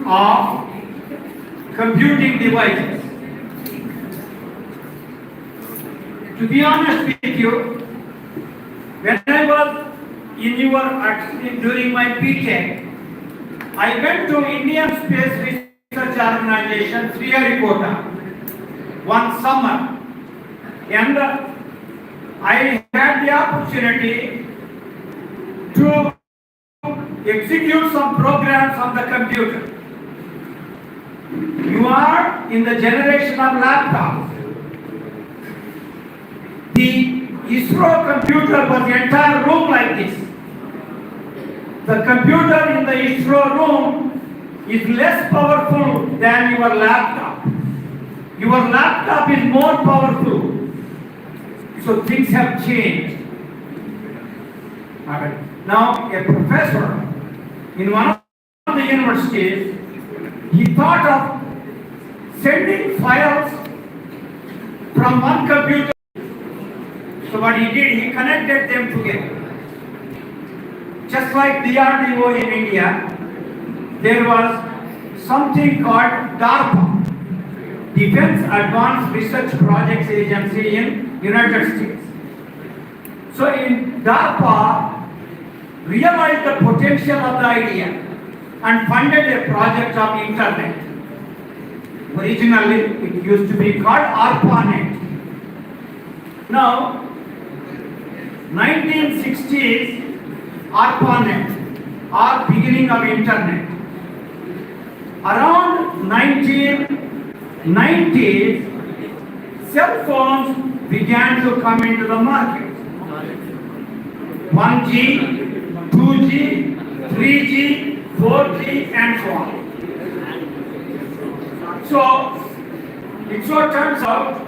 of computing devices. To be honest with you, when I was during my BTech, I went to Indian Space Research Organization, Sriharikota, one summer, and I had the opportunity to execute some programs on the computer. You are in the generation of laptops. The ISRO computer was the entire room like this. The computer in the ISRO room is less powerful than your laptop. Your laptop is more powerful. So things have changed. Now a professor in one of the universities, he thought of sending files from one computer. So what he did, he connected them together. Just like DRDO in India, there was something called DARPA, Defense Advanced Research Projects Agency in United States. So in DARPA, realized the potential of the idea and funded a project of internet. Originally, it used to be called ARPANET. Now, 1960s, ARPANET, or beginning of internet. Around 1990s, cell phones began to come into the market. 1G, 2G, 3G, 4G, and so on. So, it so turns out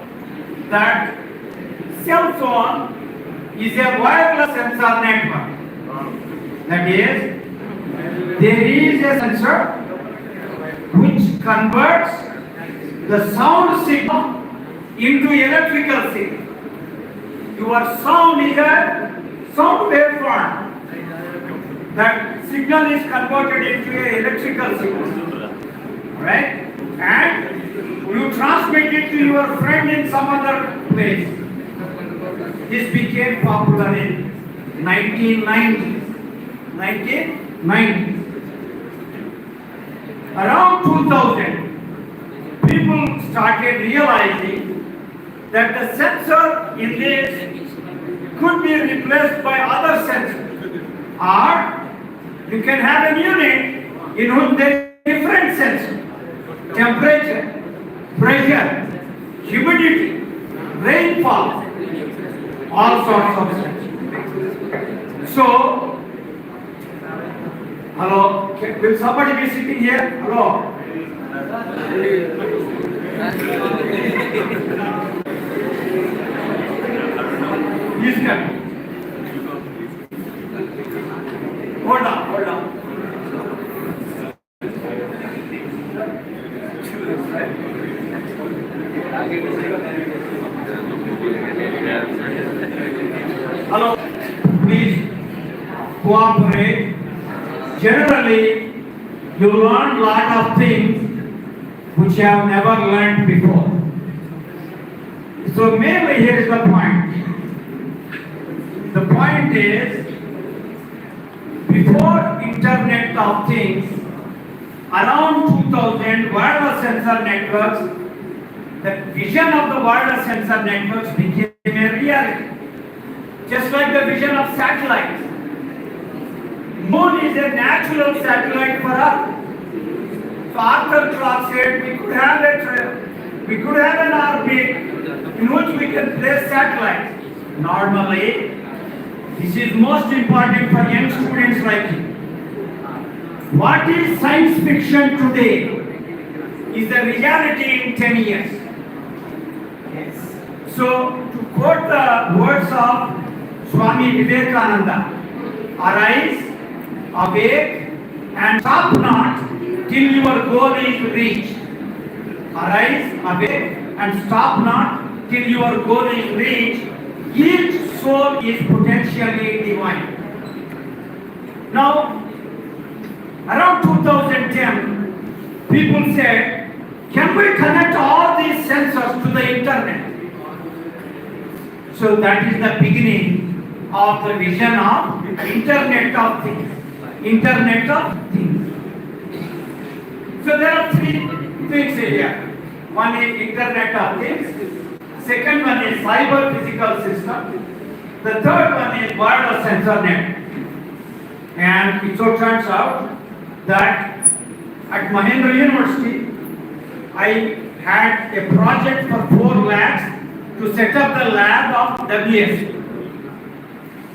that cell phone is a wireless sensor network. That is, there is a sensor which converts the sound signal into electrical signal. Your sound is a sound waveform. That signal is converted into an electrical signal. Right? And you transmit it to your friend in some other place. This became popular in 1990s. 1990s. Around 2000, people started realizing that the sensor in this could be replaced by other sensors. Or you can have a unit in which there is different sensors. Temperature, pressure, humidity, rainfall, all sorts of sensors. So, hello, will somebody be sitting here? Hello. Please come. Hold on. Hello, please cooperate. Generally, you learn a lot of things which you have never learned before. So mainly here is the point. The point is, before Internet of Things, around 2000 wireless sensor networks, the vision of the wireless sensor networks became a reality. Just like the vision of satellites. Moon is a natural satellite for us. So Arthur Clarke said we could have an orbit in which we can place satellites. Normally, this is most important for young students like you. What is science fiction today is the reality in 10 years. Yes. So, to quote the words of Swami Vivekananda, arise, awake, and stop not till your goal is reached. Arise, awake, and stop not till your goal is reached. Each soul is potentially divine. Now, around 2010, people said, can we connect all these sensors to the internet? So that is the beginning of the vision of Internet of Things. Internet of Things. So there are three things here. One is Internet of Things. Second one is cyber physical system. The third one is wireless sensor net. And it so turns out that at Mahendra University, I had a project for 4 labs to set up the lab of WSC.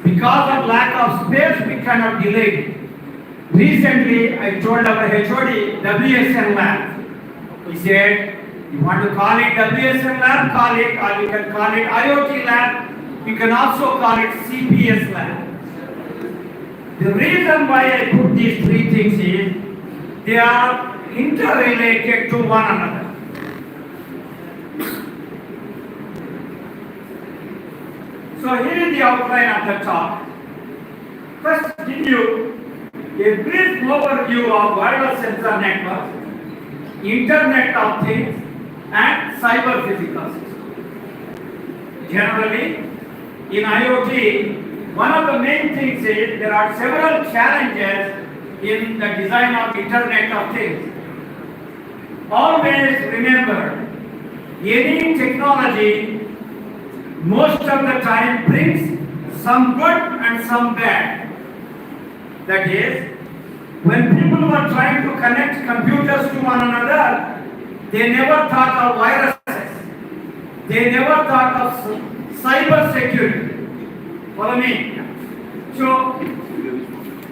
Because of lack of space, we cannot delay it. Recently, I told our HOD, WSN lab. He said, you want to call it WSN lab, call it, or you can call it IoT lab. You can also call it CPS lab. The reason why I put these 3 things is, they are interrelated to one another. So here is the outline of the talk. First, give you a brief overview of wireless sensor networks, Internet of Things, and cyber physical systems. Generally, in IoT, one of the main things is there are several challenges in the design of Internet of Things. Always remember, any technology most of the time brings some good and some bad. That is, when people were trying to connect computers to one another, they never thought of viruses. They never thought of cyber security. Follow me? So,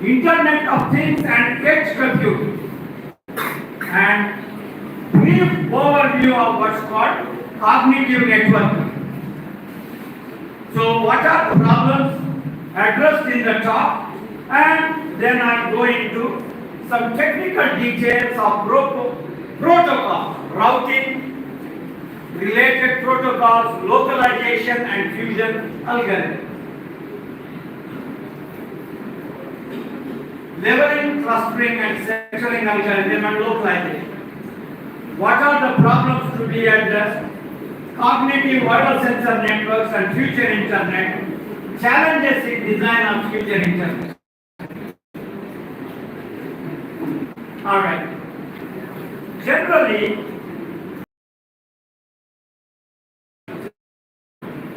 Internet of Things and edge computing. And brief overview of what's called cognitive networking. So what are the problems addressed in the talk, and then I'll go into some technical details of protocols, routing, related protocols, localization and fusion algorithms. Leveling, clustering and sectoring algorithm and localization. What are the problems to be addressed? Cognitive wireless sensor networks and future internet, challenges in design of future internet. Alright. Generally,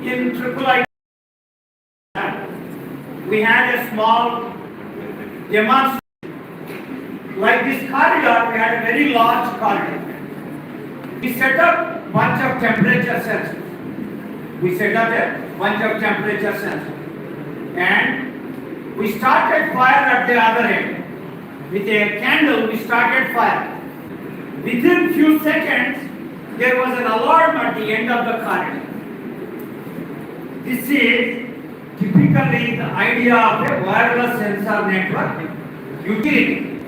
in IIIT, we had a small demonstration. Like this corridor, we had a very large corridor. We set up bunch of temperature sensors. We set up a bunch of temperature sensors. And we started fire at the other end. With a candle, we started fire. Within few seconds, there was an alarm at the end of the corridor. This is typically the idea of a wireless sensor network utility,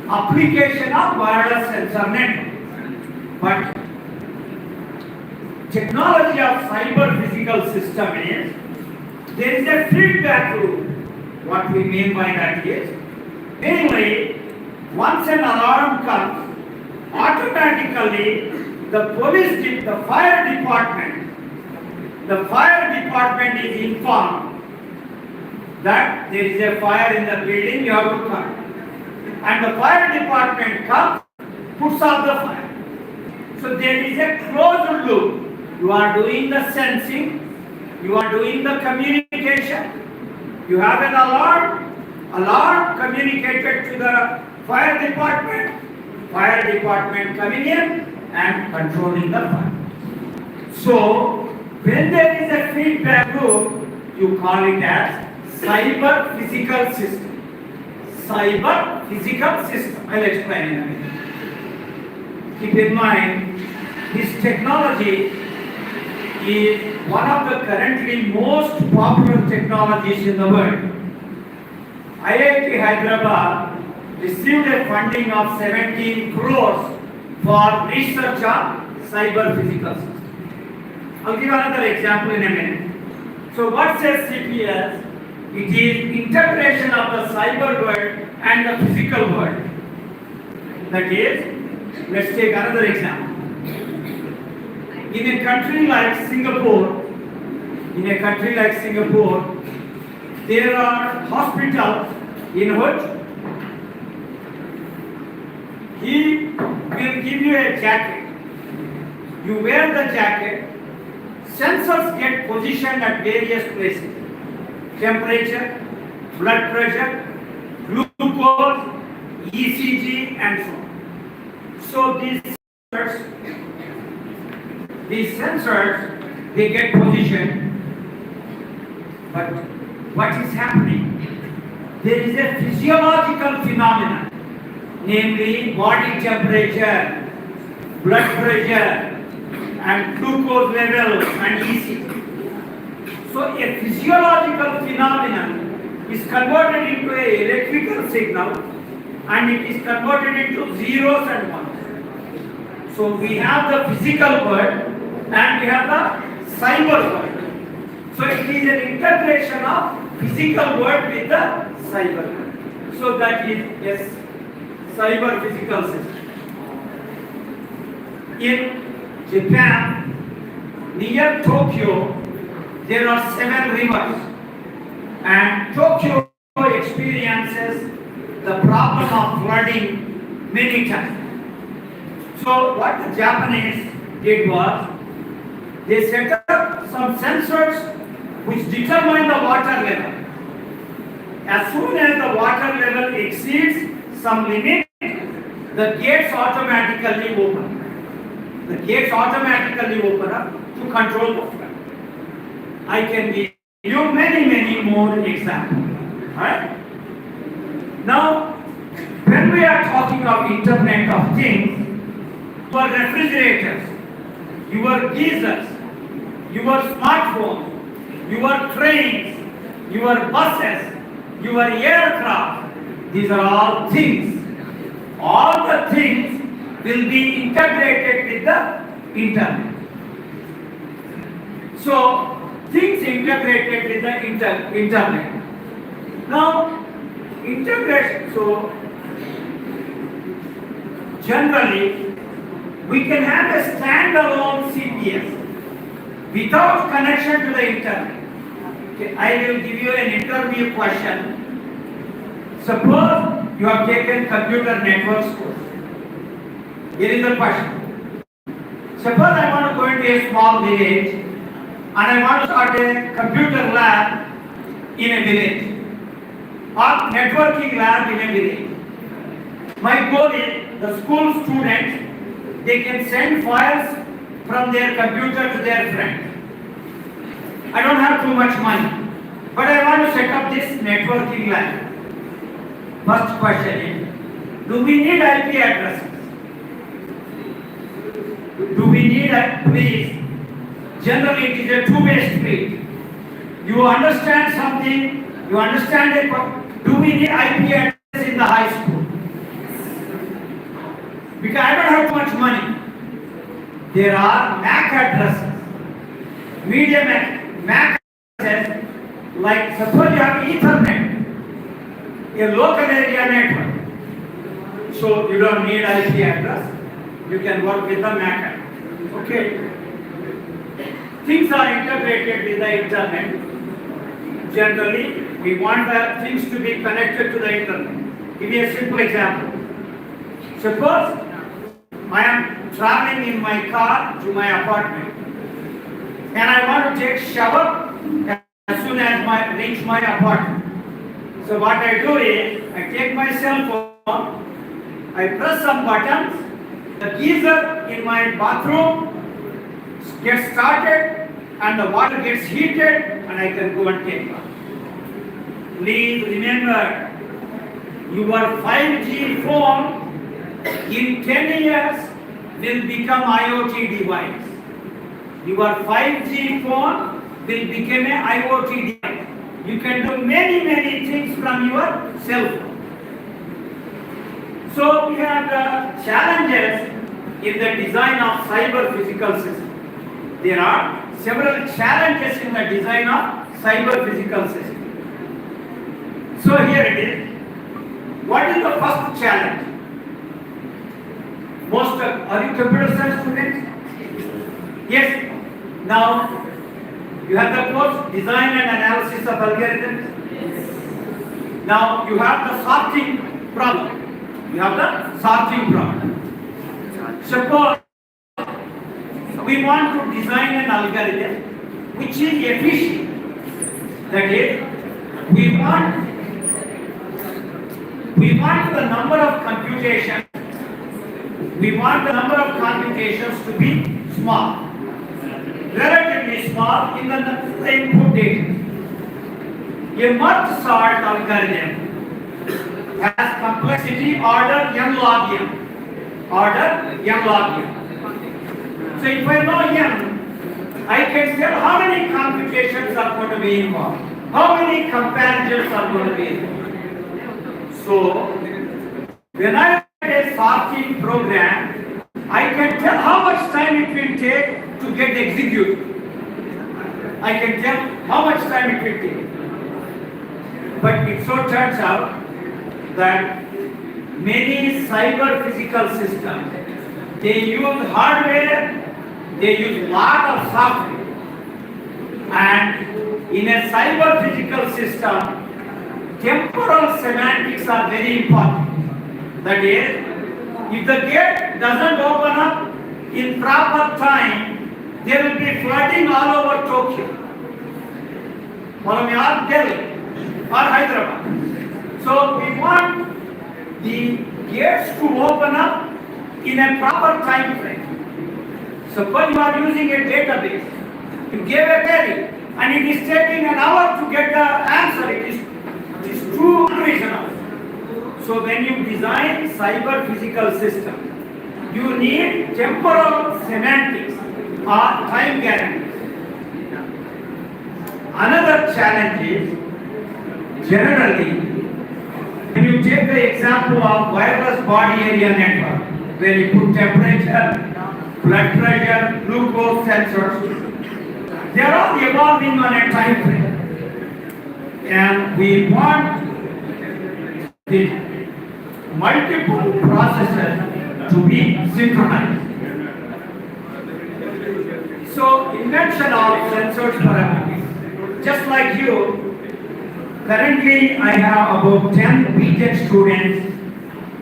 application of wireless sensor network. But technology of cyber physical system is, there is a feedback loop. What we mean by that is, mainly, once an alarm comes, automatically the fire department is informed that there is a fire in the building, you have to come. And the fire department comes, puts out the fire. So there is a closed loop. You are doing the sensing, you are doing the communication, you have an alarm communicated to the fire department coming in and controlling the fire. So, when there is a feedback loop, you call it as cyber physical system. Cyber physical system. I'll explain in a minute. Keep in mind, this technology is one of the currently most popular technologies in the world. IIT Hyderabad received a funding of 17 crores for research on cyber physical systems. I'll give another example in a minute. So what says CPS? It is integration of the cyber world and the physical world. That is, Let's take another example. In a country like Singapore, there are hospitals in which he will give you a jacket. You wear the jacket, sensors get positioned at various places. Temperature, blood pressure, glucose, ECG and so on. So these sensors, they get positioned. But what is happening? There is a physiological phenomenon, namely body temperature, blood pressure, and glucose level and ECG. So a physiological phenomenon is converted into an electrical signal, and it is converted into zeros and ones. So we have the physical world and we have the cyber world. So it is an integration of physical world with the cyber world. So that is a cyber physical system. In Japan, near Tokyo, there are 7 rivers, and Tokyo experiences the problem of flooding many times. So what the Japanese did was, they set up some sensors which determine the water level. As soon as the water level exceeds some limit, the gates automatically open. The gates automatically open up to control the flood. I can give you many more examples. Right? Now, when we are talking of Internet of Things, your refrigerators, your geysers, your smartphones, your trains, your buses, your aircraft, these are all things. All the things will be integrated with the internet. So, things integrated with the internet. Now, integration, so generally, we can have a standalone CPS without connection to the internet. Okay, I will give you an interview question. Suppose you have taken computer networks course. Here is the question. Suppose I want to go into a small village and I want to start a computer lab in a village or networking lab in a village. My goal is the school students, they can send files from their computer to their friend. I don't have too much money, but I want to set up this networking lab. First question is, do we need IP addresses? Do we need please? Generally it is a two-way street. You understand something, you understand it, do we need IP address in the high school? Because I don't have too much money. There are MAC addresses, media MAC addresses, like suppose you have Ethernet, a local area network. So you don't need IP address, you can work with the MAC address. Okay. Things are integrated with the internet. Generally, we want the things to be connected to the internet. Give me a simple example. Suppose I am traveling in my car to my apartment and I want to take shower as soon as I reach my apartment. So what I do is, I take my cell phone, I press some buttons, the geyser in my bathroom gets started and the water gets heated and I can go and take bath. Please remember, your 5G phone in 10 years will become IoT device. Your 5G phone will become an IoT device. You can do many things from your cell phone. So we have the challenges in the design of cyber physical system. There are several challenges in the design of cyber physical system. So here it is. What is the first challenge? Most Are you computer science students? Yes. Now, you have the course Design and Analysis of Algorithms. Now, you have the sorting problem. You have the sorting problem. Suppose we want to design an algorithm which is efficient. That is, we want the number of computations. We want the number of computations to be small, relatively small in the input data. A merge sort algorithm has complexity order n log n. Order n log n. So if I know n, I can tell how many computations are going to be involved, how many comparisons are going to be involved. So when I write a sorting program, I can tell how much time it will take to get executed. I can tell how much time it will take. But it so turns out that many cyber physical systems, they use hardware, they use lot of software. And in a cyber physical system, temporal semantics are very important. That is, if the gate doesn't open up in proper time, there will be flooding all over Tokyo, or Delhi, or Hyderabad. So we want the gates to open up in a proper time frame. Suppose you are using a database, you gave a query, and it is taking an hour to get the answer. It is too unreasonable. So when you design cyber physical system, you need temporal semantics or time guarantees. Another challenge is, generally, when you take the example of wireless body area network, where you put temperature, blood pressure, glucose sensors, they are all evolving on a time frame. And we want the multiple processes to be synchronized. So, invention of sensors for applications. Just like you, currently I have about 10 BTech students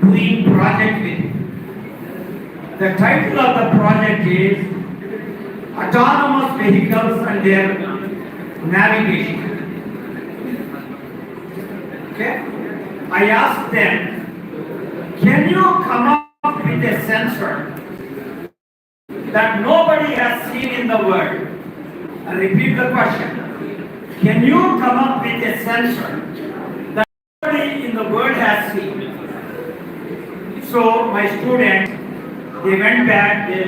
doing project with me. The title of the project is Autonomous Vehicles and Their Navigation. Okay? I asked them, can you come up with a sensor that nobody has seen in the world? I repeat the question. Can you come up with a sensor that nobody in the world has seen? So my students, they went back, they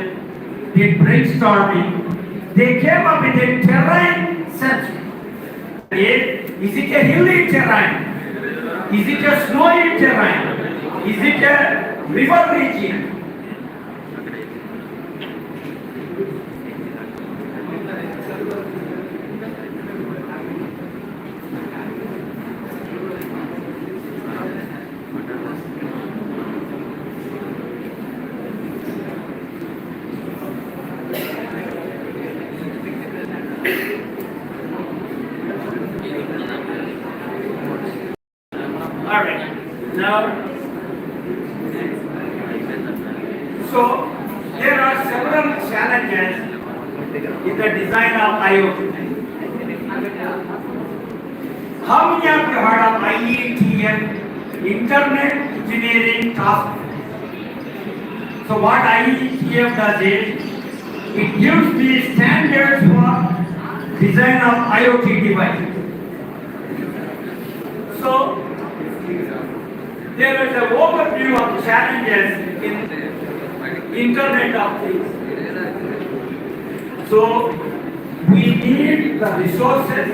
did brainstorming. They came up with a terrain sensor. Is it a hilly terrain? Is it a snowy terrain? Is it a river region? All right. Now, so there are several challenges in the design of IoT. How many of you heard of IETF, Internet Engineering Task Force? So what IETF does is, it gives the standards for design of IoT devices. So there is an overview of challenges in Internet of Things. So we need the resources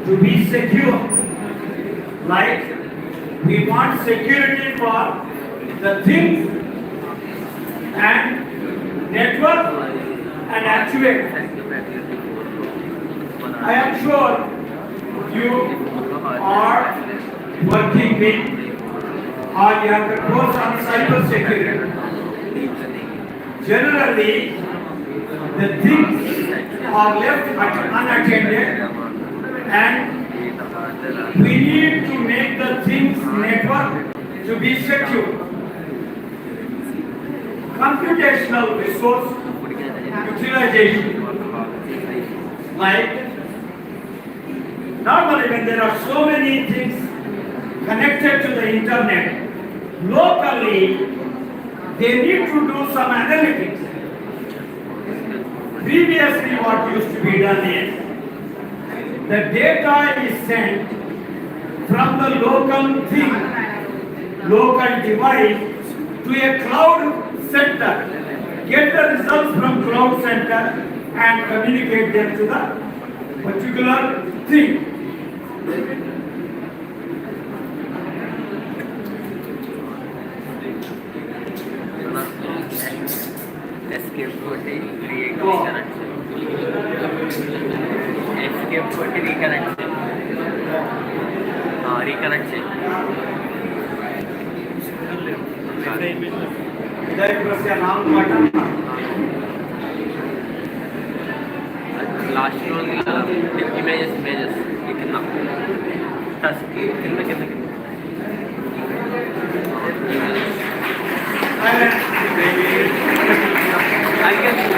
to be secure. Like we want security for the things and network and actuators. I am sure you are working with, or you have the course on cyber security. Generally, the things are left unattended, and we need to make the things network to be secure. Computational resource utilization. Like, normally when there are so many things connected to the internet, locally they need to do some analytics. Previously what used to be done is, the data is sent from the local thing, local device to a cloud center, get the results from cloud center and communicate them to the particular thing. Escape కొట్టి reconnect escape కొట్టి reconnect reconnect इधर प्रश्न नाम button last row images कितना touch कितना I can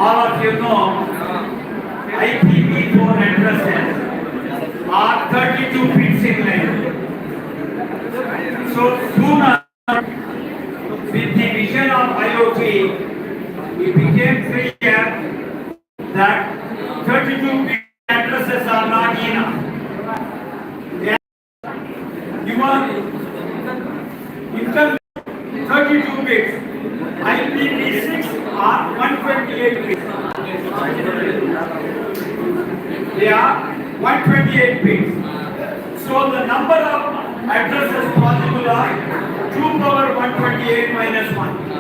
all of you know IPv4 addresses are 32 bits in length. So sooner, with the vision of IoT, it became clear that 32 bit addresses are not enough. Your internet 32 bits, IPv6 are 128 bits. They are 128 bits. So the number of addresses possible are 2 power 128 minus 1.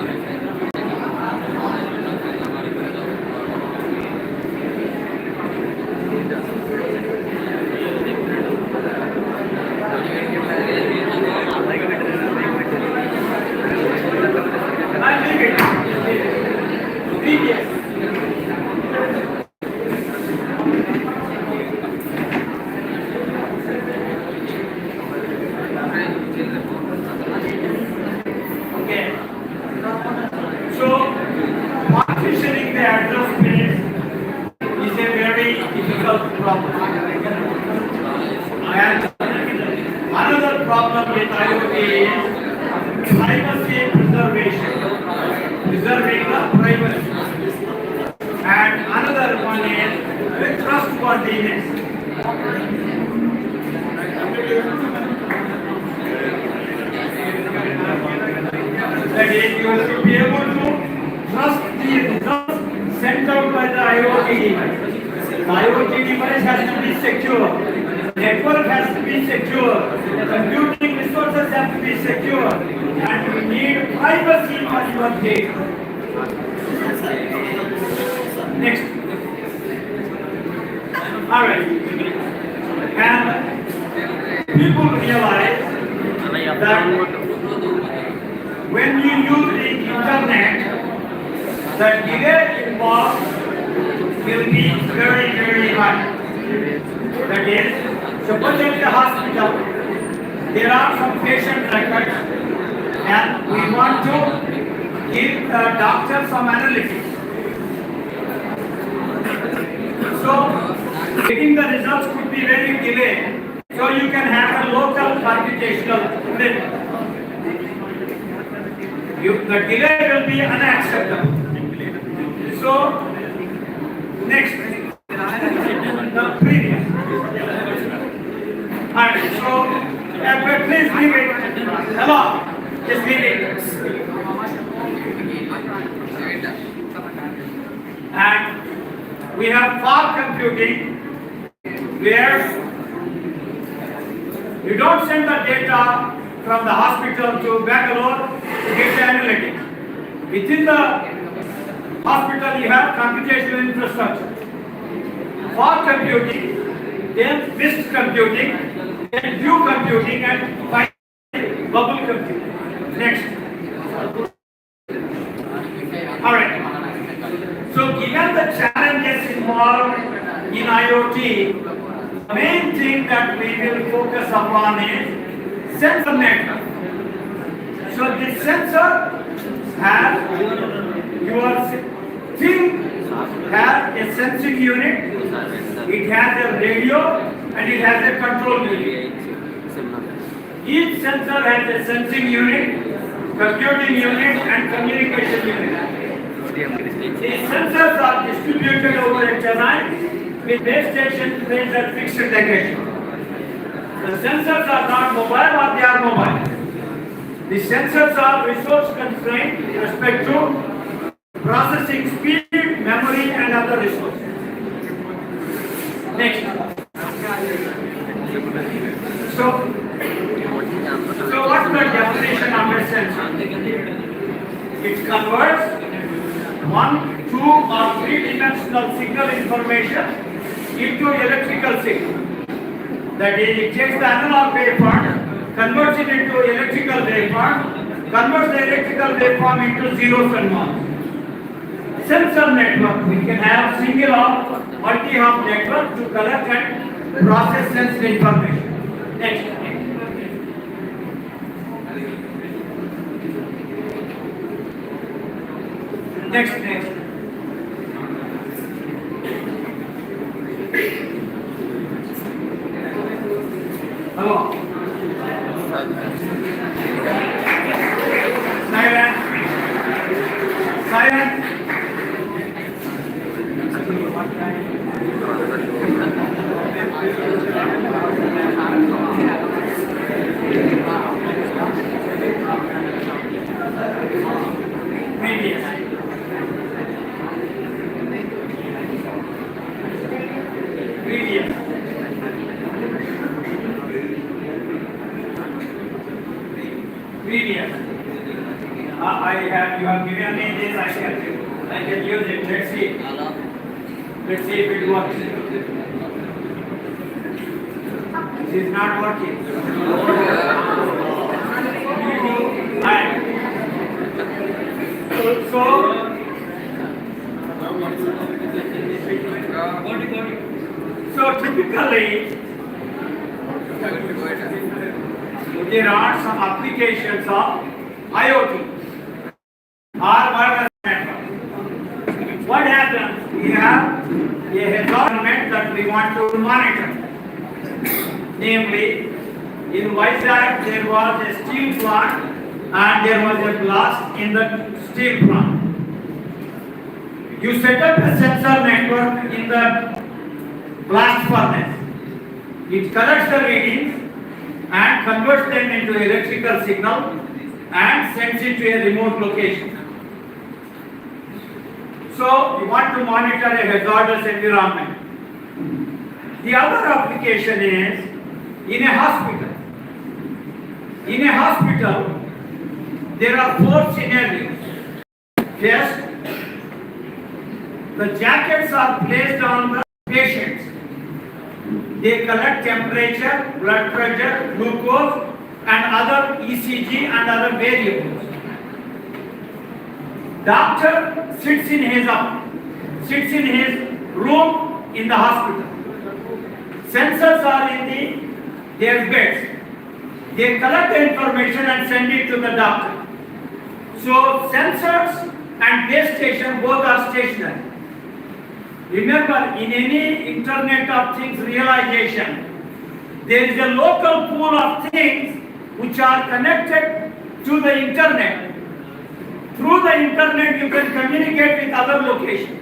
Partitioning the address space is a very difficult problem. And another problem with IoT is privacy preservation, preserving the privacy. And another one is the trustworthiness. That is, you should be able to trust the results sent out by the IoT device. The IoT device has to be secure. Network has to be secure. Computing resources have to be secure. And we need privacy for your data. Next. Alright. And people realize that when you use the internet, the delay involved will be very, very high. That is, suppose in the hospital, there are some patient records and we want to give the doctor some analysis. So, Getting the results could be very delayed. So you can have a local computational print. The delay will be unacceptable. So, next, the previous. And so, please leave it. Hello, just leave it. And we have fog computing, where you don't send the data from the hospital to Bangalore to get the analytics. Within the hospital, you have computational infrastructure. Fog computing, then mist computing, then view computing, and finally bubble computing. Next. All right. So, given the challenges involved in IoT, the main thing that we will focus upon is sensor network. So this sensor has your thing has a sensing unit, it has a radio, and it has a control unit. Each sensor has a sensing unit, computing unit, and communication unit. These sensors are distributed over a terrain with base station placed at fixed location. The sensors are not mobile or they are mobile. The sensors are resource constrained with respect to processing speed, memory, and other resources. Next. So what's the definition of a sensor? It converts 1, 2, or 3-dimensional signal information into electrical signal. That is, it takes the analog waveform, converts it into electrical waveform, converts the electrical waveform into zeros and ones. Sensor network, we can have single hop, multi-hop network to collect and process sensitive information. Next. Next. Hello. Silent. You have given me this, I can use it. Let's see. Let's see if it works. This is not working. So typically, there are some applications of IoT or wireless network. What happens? We have a environment that we want to monitor. Namely, in Vizag there was a steel plant and there was a blast in the steel plant. You set up a sensor network in the blast furnace. It collects the readings and converts them into electrical signal and sends it to a remote location. So we want to monitor a hazardous environment. The other application is in a hospital. In a hospital, there are 4 scenarios. First, the jackets are placed on the patients. They collect temperature, blood pressure, glucose, and other ECG and other variables. Doctor sits in his room in the hospital. Sensors are in their beds. They collect the information and send it to the doctor. So sensors and base station both are stationary. Remember, in any Internet of Things realization, there is a local pool of things which are connected to the Internet. Through the Internet, you can communicate with other locations.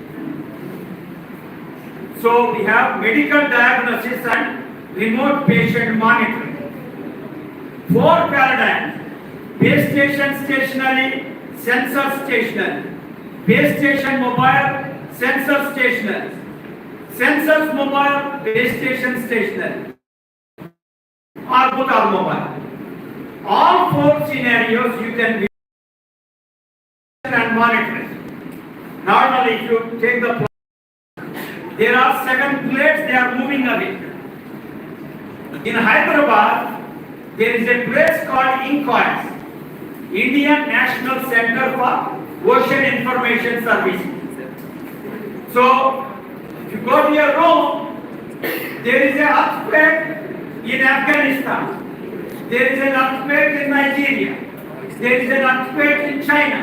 So we have medical diagnosis and remote patient monitoring. 4 paradigms: base station stationary, sensor stationary, base station mobile, sensor stationary, sensors mobile, base station stationary, or both are mobile. All 4 scenarios you can and monitor it. Normally, if you take the there are 7 plates, they are moving away. In Hyderabad, there is a place called INCOIS, Indian National Center for Ocean Information Services. So, if you go to your room, there is an earthquake in Afghanistan, there is an earthquake in Nigeria, there is an earthquake in China.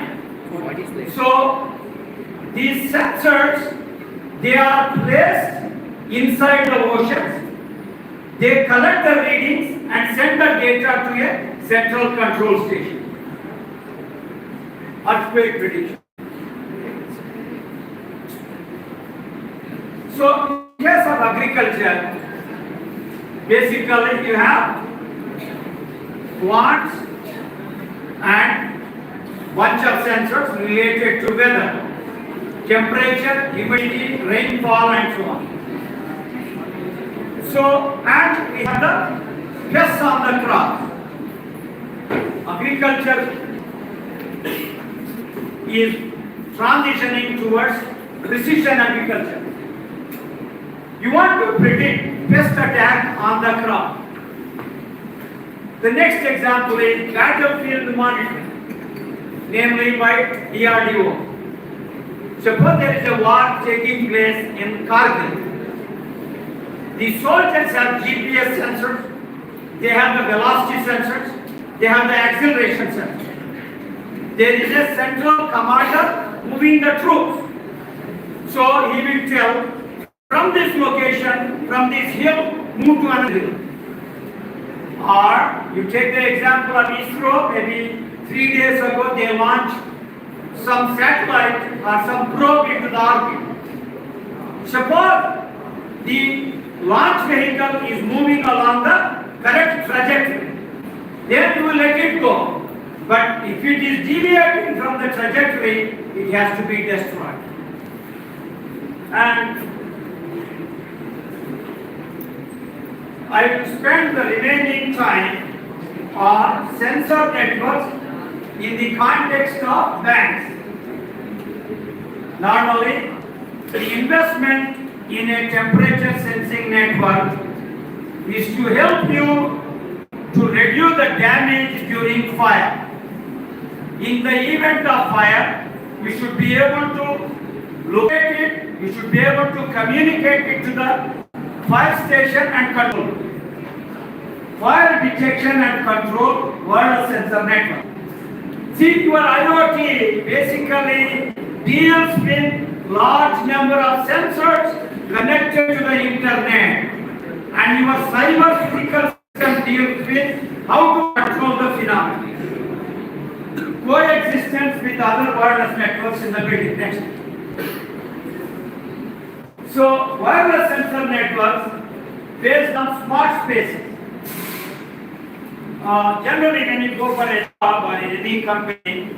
So, these sensors, they are placed inside the oceans. They collect the readings and send the data to a central control station. Earthquake prediction. So, in case of agriculture, basically you have plants and bunch of sensors related to weather, temperature, humidity, rainfall, and so on. So, and we have the pests on the crop. Agriculture is transitioning towards precision agriculture. You want to predict pest attack on the crop. The next example is battlefield monitoring, namely by DRDO. Suppose there is a war taking place in Kargil. The soldiers have GPS sensors, they have the velocity sensors, they have the acceleration sensors. There is a central commander moving the troops. So he will tell, from this location, from this hill, move to another hill. Or you take the example of ISRO, maybe 3 days ago they launched some satellite or some probe into the orbit. Suppose the launch vehicle is moving along the correct trajectory, then you will let it go. But if it is deviating from the trajectory, it has to be destroyed. And I will spend the remaining time on sensor networks in the context of banks. Normally, the investment in a temperature sensing network is to help you to reduce the damage during fire. In the event of fire, you should be able to locate it, you should be able to communicate it to the fire station and control. Fire detection and control wireless sensor network. See, your IoT basically deals with large number of sensors connected to the internet, and your cyber physical system deals with how to control the phenomena. Coexistence with other wireless networks in the building. Next. So, wireless sensor networks based on smart spaces. Generally, when you go for a job or any company,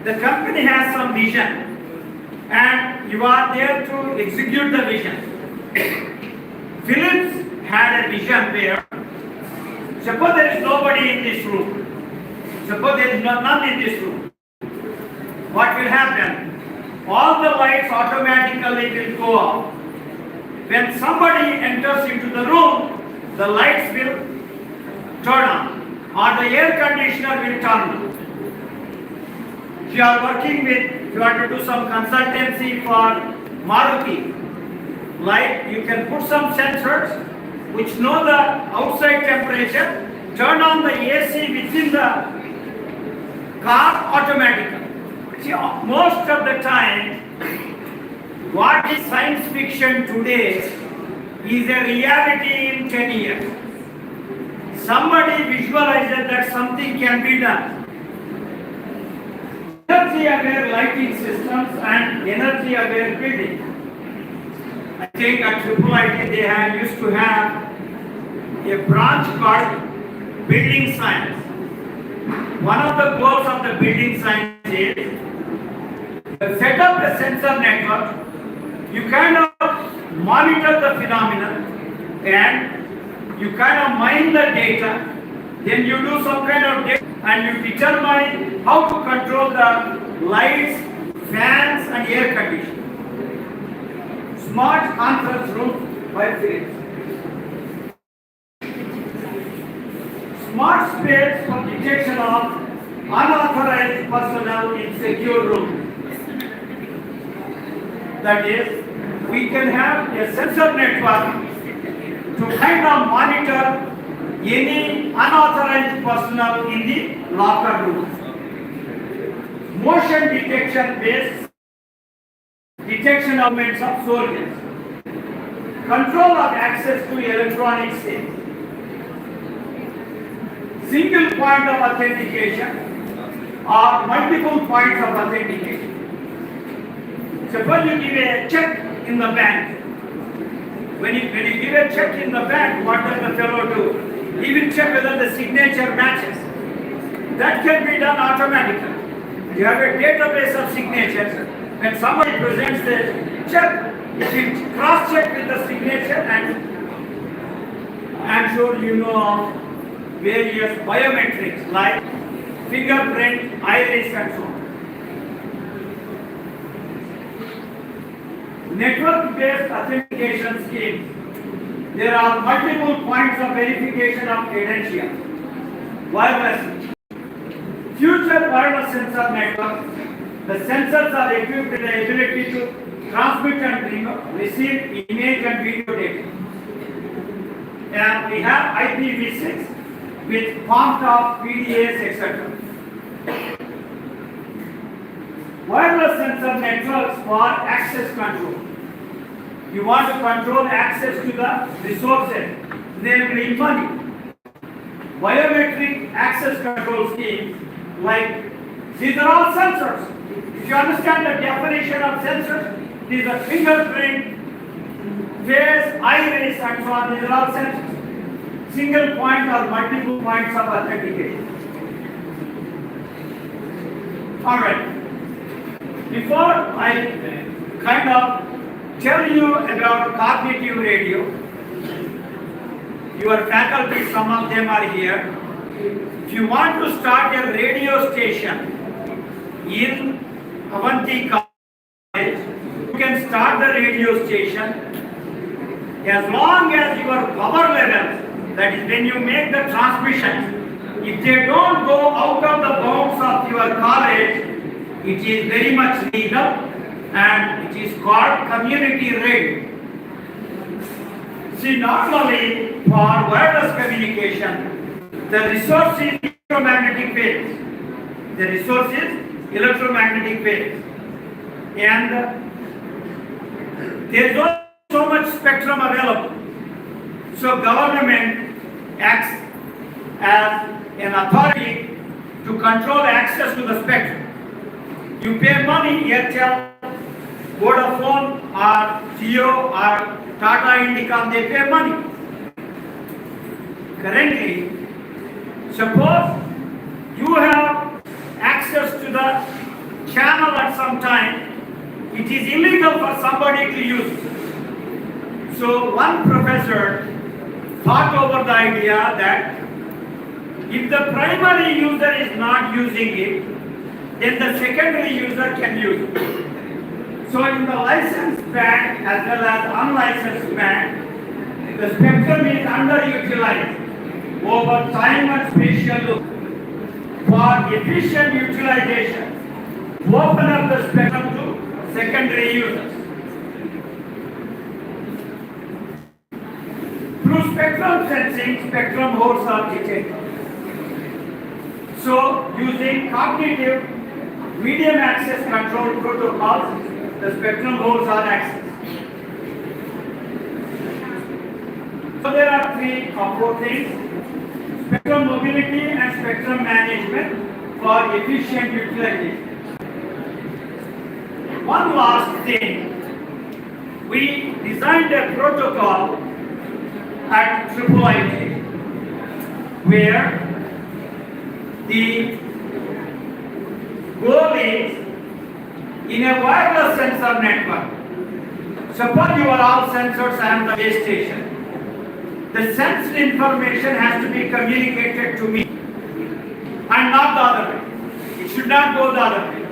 the company has some vision, and you are there to execute the vision. Philips had a vision where, suppose there is nobody in this room. Suppose there is none in this room. What will happen? All the lights automatically will go off. When somebody enters into the room, the lights will turn on, or the air conditioner will turn on. If you are working with, if you want to do some consultancy for Maruti, like you can put some sensors which know the outside temperature, turn on the AC within the car automatically. See, most of the time, What is science fiction today is a reality in 10 years. Somebody visualizes that something can be done. Energy aware lighting systems and energy aware building. I think at IIIT they used to have a branch called building science. One of the goals of the building science is to set up a sensor network. You kind of monitor the phenomenon and you kind of mine the data. Then you do some kind of data and you determine how to control the lights, fans and air conditioning. Smart conference room by Philips. Smart space for detection of unauthorized personnel in secure rooms. That is, we can have a sensor network to kind of monitor any unauthorized personnel in the locker room. Motion detection based detection of movements of soldiers. Control of access to electronic safes. Single point of authentication or multiple points of authentication. Suppose you give a check in the bank. When you give a check in the bank, what does the fellow do? He will check whether the signature matches. That can be done automatically. You have a database of signatures. When somebody presents the check, it will cross-check with the signature, and I'm sure you know of various biometrics like fingerprint, iris and so on. Network-based authentication schemes. There are multiple points of verification of credentials. Wireless. Future wireless sensor networks. The sensors are equipped with the ability to transmit and receive image and video data. And we have IPv6 with POMTOP, PDAs, etc. Wireless sensor networks for access control. You want to control access to the resources, namely money. Biometric access control schemes, like these are all sensors. If you understand the definition of sensors, these are fingerprint, face, iris, and so on. These are all sensors. Single point or multiple points of authentication. All right. Before I kind of tell you about cognitive radio, your faculty, some of them are here. If you want to start a radio station in Avanthi College, you can start the radio station as long as your power level, that is when you make the transmission, if they don't go out of the bounds of your college, it is very much legal and it is called community radio. See, normally for wireless communication, the resource is electromagnetic waves. The resource is electromagnetic waves. And there is not so much spectrum available. So government acts as an authority to control access to the spectrum. You pay money, Airtel, Vodafone or Jio or Tata Indicom, they pay money. Currently, suppose you have access to the channel at some time, it is illegal for somebody to use it. So one professor thought over the idea that if the primary user is not using it, then the secondary user can use it. So in the licensed band as well as unlicensed band, the spectrum is underutilized over time and spatial loop. For efficient utilization, open up the spectrum to secondary users. Through spectrum sensing, spectrum holes are detected. So, using cognitive medium access control protocols, the spectrum holds are axis. So there are three or four things: spectrum mobility and spectrum management for efficient utilization. One last thing, we designed a protocol at IIIT where the goal is, in a wireless sensor network, suppose you are all sensors and the base station. The sensed information has to be communicated to me and not the other way. It should not go the other way.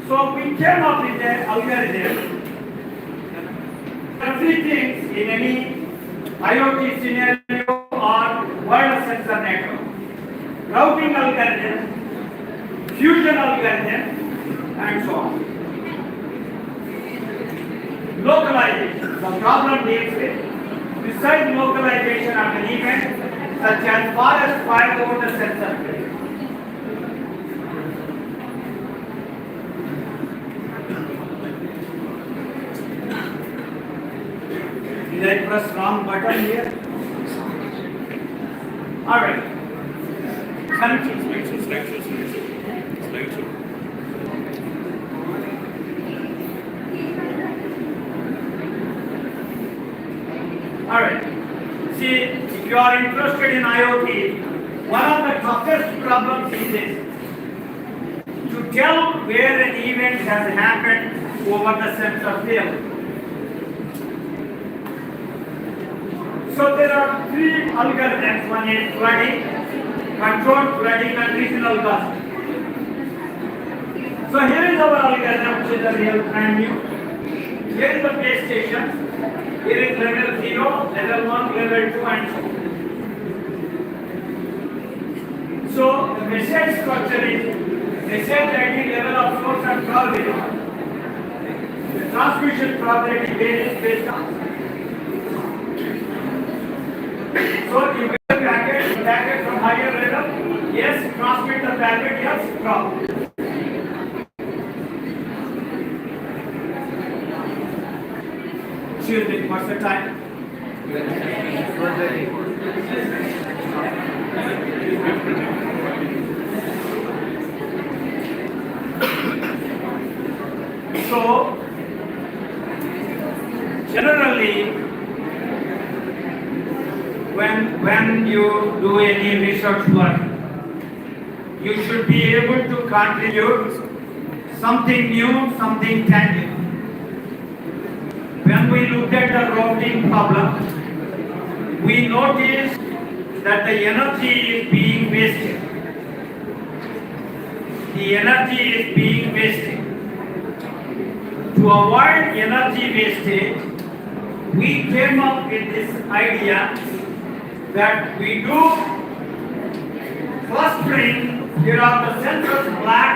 So we came up with an algorithm. There are three things in any IoT scenario or wireless sensor network: routing algorithm, fusion algorithm, and so on. Localization. The problem deals with precise localization of an event, such as forest fire over the sensor field. Did I press wrong button here? All right. All right. See, if you are interested in IoT, one of the toughest problems is this: to tell where an event has happened over the sensor field. So there are three algorithms. One is flooding, controlled flooding, and regional gust. So here is our algorithm, which is the real brand new. Here is the base station. Here is level 0, level 1, level 2, and so on. So the message structure is message ID, level of source, and probability. The transmission probability varies based on. So you get the packet from higher level, yes, transmit the packet, yes, drop. Excuse me, what's the time? So, generally, when you do any research work, you should be able to contribute something new, something tangible. When we looked at the routing problem, we noticed that the energy is being wasted. The energy is being wasted. To avoid energy wastage, we came up with this idea that we do clustering. Here are the sensors, black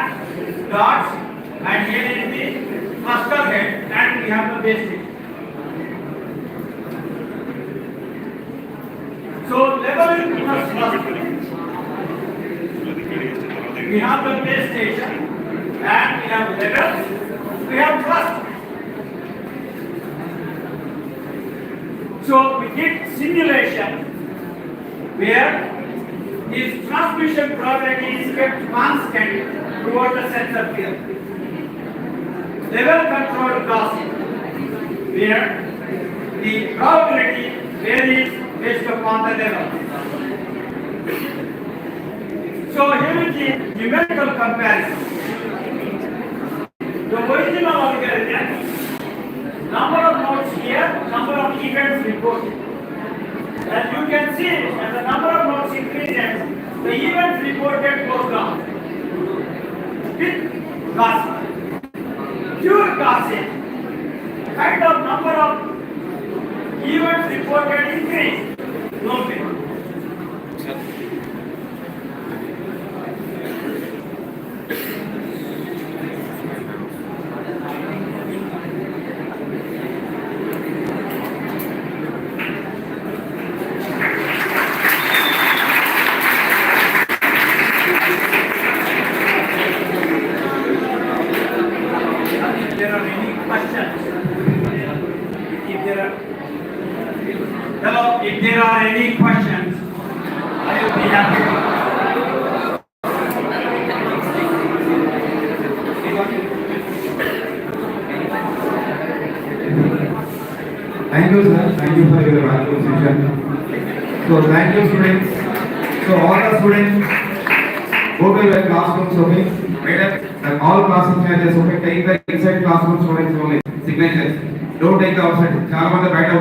dots, and here is the cluster head, and we have the base station. So level plus clustering. We have the base station, and we have levels, we have clusters. So we did simulation where this transmission probability is kept constant toward the sensor field. Level controlled crossing, where the probability varies based upon the level. So here is the numerical comparison. The original algorithm, number of nodes here, number of events reported. As you can see, as the number of nodes increases, the events reported goes down. With Gaussian. Pure Gaussian, kind of number of events reported increase. No way. There Hello, if there are any questions, I will be happy to. Thank you, sir. Thank you for your valuable session. So, thank you, students. So, all the students go to your classrooms, okay? And all classroom changes, okay? Take the inside classroom students only. Signatures. Don't take the outside. చాలా మంది బయట